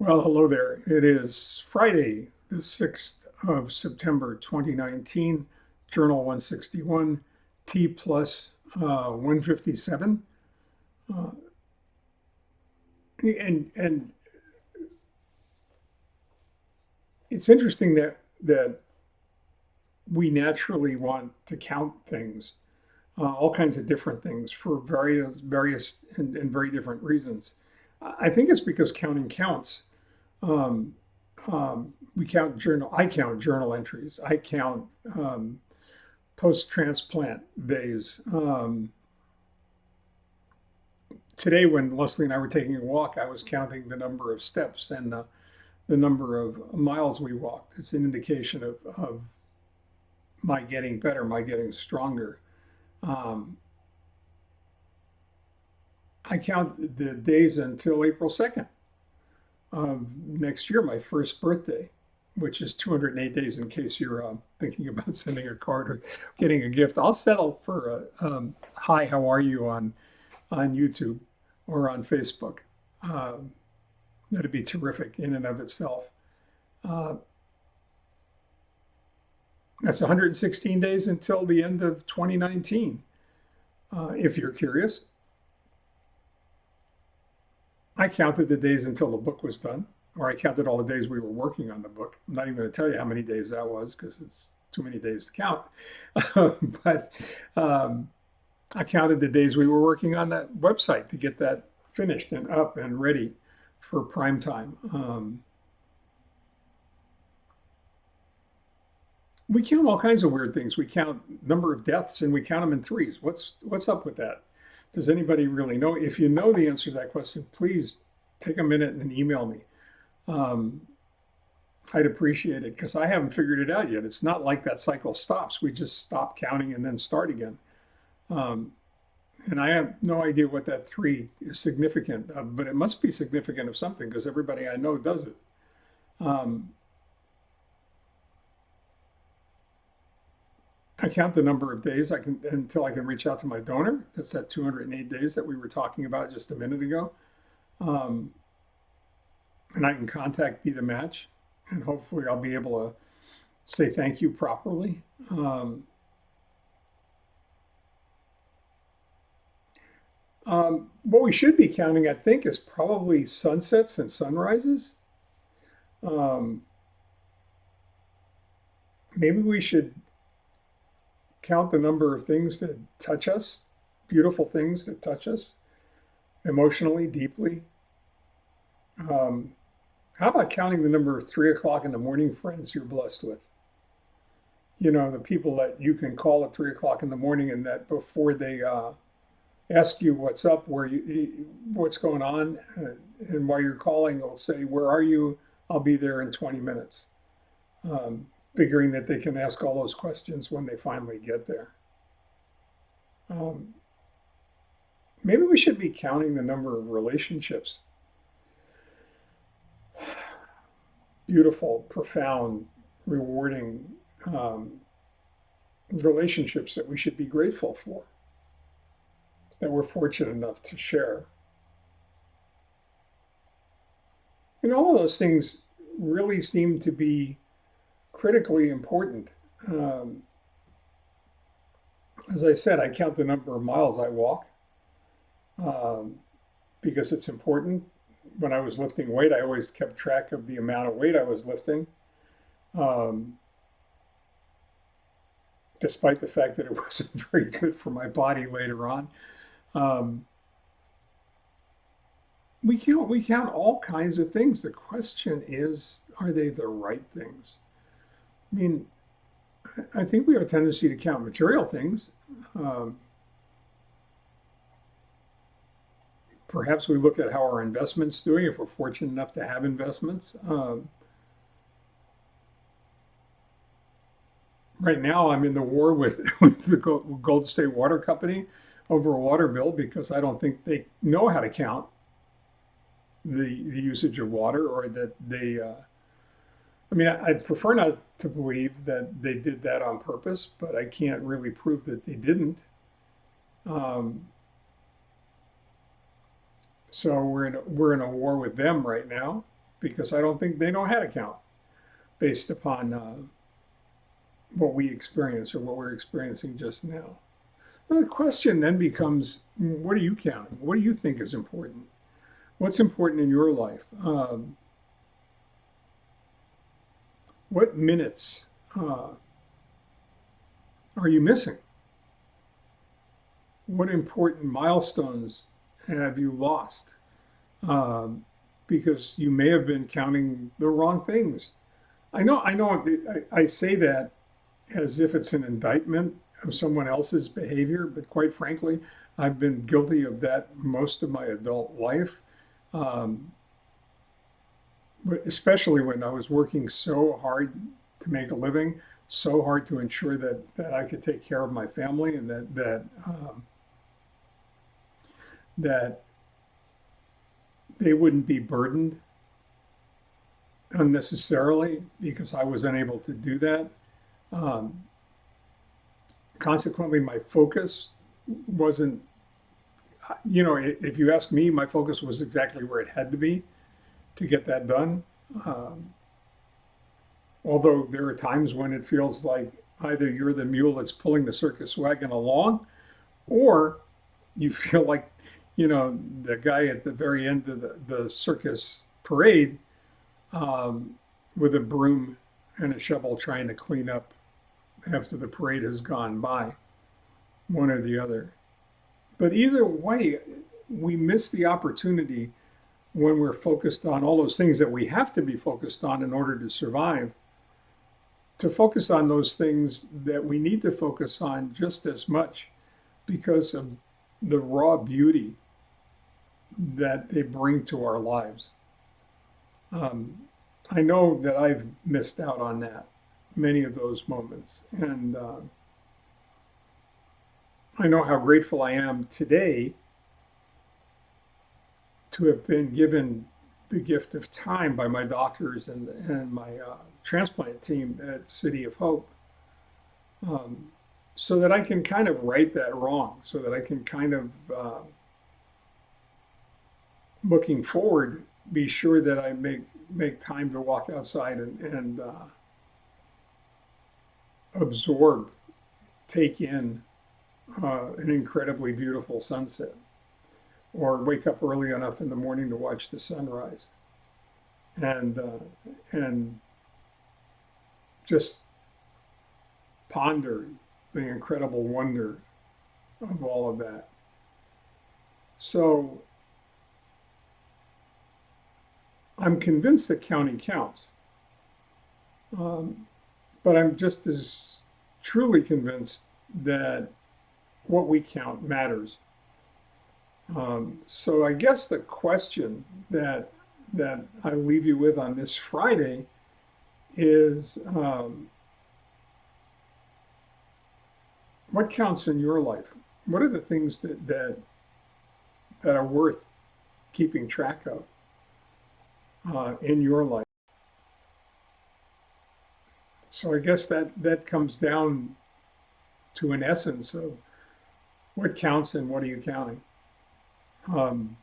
Well, hello there. It is Friday, the 6th of September, 2019, Journal 161, T plus 157. Uh, and it's interesting that we naturally want to count things, all kinds of different things for various and very different reasons. I think it's because counting counts. Um, we count journal. I count journal entries. I count post-transplant days. Today, when Leslie and I were taking a walk, I was counting the number of steps and the number of miles we walked. It's an indication of my getting better, my getting stronger. Um, I count the days until April 2nd of next year, my first birthday, which is 208 days in case you're thinking about sending a card or getting a gift. I'll settle for a hi, how are you on YouTube or on Facebook. Um, that'd be terrific in and of itself. Uh, that's 116 days until the end of 2019. If you're curious, I counted the days until the book was done, or I counted all the days we were working on the book. I'm not even going to tell you how many days that was because it's too many days to count. but um, I counted the days we were working on that website to get that finished and up and ready for prime time. We count all kinds of weird things. We count number of deaths and we count them in threes. What's up with that? Does anybody really know? If you know the answer to that question, please take a minute and email me. Um, I'd appreciate it because I haven't figured it out yet. It's not like that cycle stops. We just stop counting and then start again. Um, and I have no idea what that three is significant of, but it must be significant of something because everybody I know does it. Um, I count the number of days I can until I can reach out to my donor. That's that 208 days that we were talking about just a minute ago. Um, and I can contact Be the Match, and hopefully I'll be able to say thank you properly. What we should be counting, I think, is probably sunsets and sunrises. Um, maybe we should count the number of things that touch us, beautiful things that touch us emotionally, deeply. Um, how about counting the number of 3 o'clock in the morning friends you're blessed with? You know, the people that you can call at 3 o'clock in the morning and that before they ask you what's up, what's going on, and while you're calling, they'll say, "Where are you? I'll be there in 20 minutes." Figuring that they can ask all those questions when they finally get there. Um, maybe we should be counting the number of relationships, beautiful, profound, rewarding um, relationships that we should be grateful for, that we're fortunate enough to share. And all of those things really seem to be critically important. Um, as I said, I count the number of miles I walk um, because it's important. When I was lifting weight, I always kept track of the amount of weight I was lifting, um, despite the fact that it wasn't very good for my body later on. Um, we count all kinds of things. The question is, are they the right things? I mean, I think we have a tendency to count material things. Um, Perhaps we look at how our investments doing if we're fortunate enough to have investments. Right now, I'm in the war with the Golden State Water Company over a water bill because I don't think they know how to count the usage of water or that they. I mean, I'd prefer not to believe that they did that on purpose, but I can't really prove that they didn't. Um, so we're in a war with them right now because I don't think they know how to count based upon what we experience or what we're experiencing just now. Well, the question then becomes, what are you counting? What do you think is important? What's important in your life? What minutes are you missing? What important milestones have you lost? Um, because you may have been counting the wrong things. I say that as if it's an indictment of someone else's behavior, but quite frankly, I've been guilty of that most of my adult life. Um, but especially when I was working so hard to make a living, so hard to ensure that I could take care of my family and that they wouldn't be burdened unnecessarily because I was unable to do that. Um, Consequently, my focus wasn't, if you ask me, my focus was exactly where it had to be to get that done. Um, Although there are times when it feels like either you're the mule that's pulling the circus wagon along, or you feel like, the guy at the very end of the circus parade um, with a broom and a shovel trying to clean up after the parade has gone by, one or the other. But either way, we miss the opportunity when we're focused on all those things that we have to be focused on in order to survive, to focus on those things that we need to focus on just as much because of the raw beauty that they bring to our lives. Um, I know that I've missed out on that, many of those moments. And I know how grateful I am today to have been given the gift of time by my doctors and my transplant team at City of Hope, um, so that I can kind of right that wrong, so that I can kind of, looking forward, be sure that I make time to walk outside and absorb, take in an incredibly beautiful sunset, or wake up early enough in the morning to watch the sunrise, and just ponder the incredible wonder of all of that. So I'm convinced that counting counts, um, but I'm just as truly convinced that what we count matters. So I guess the question that I leave you with on this Friday is, what counts in your life? What are the things that are worth keeping track of in your life? So I guess that comes down to an essence of what counts and what are you counting. Um,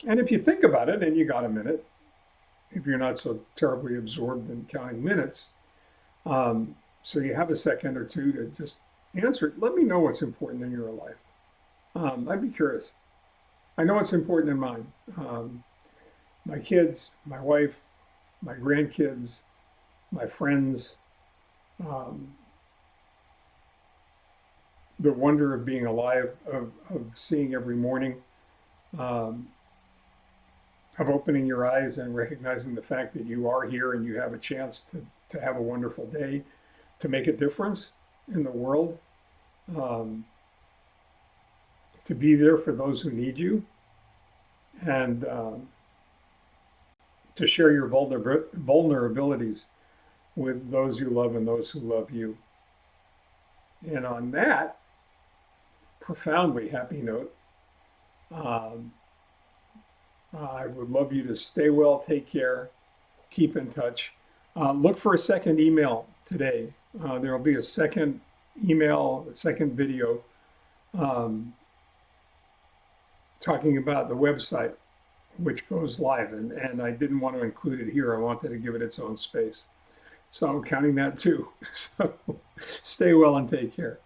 and if you think about it, and you got a minute, if you're not so terribly absorbed in counting minutes, so you have a second or two to just answer it, let me know what's important in your life. I'd be curious. I know what's important in mine. My kids, my wife, my grandkids, my friends, um, the wonder of being alive, of seeing every morning, um, of opening your eyes and recognizing the fact that you are here and you have a chance to have a wonderful day, to make a difference in the world, um, to be there for those who need you, and to share your vulnerabilities with those you love and those who love you. And on that profoundly happy note, um, I would love you to stay well, take care, keep in touch. Look for a second email today. There will be a second email, a second video, um, talking about the website which goes live. And I didn't want to include it here. I wanted to give it its own space. So I'm counting that too. So stay well and take care.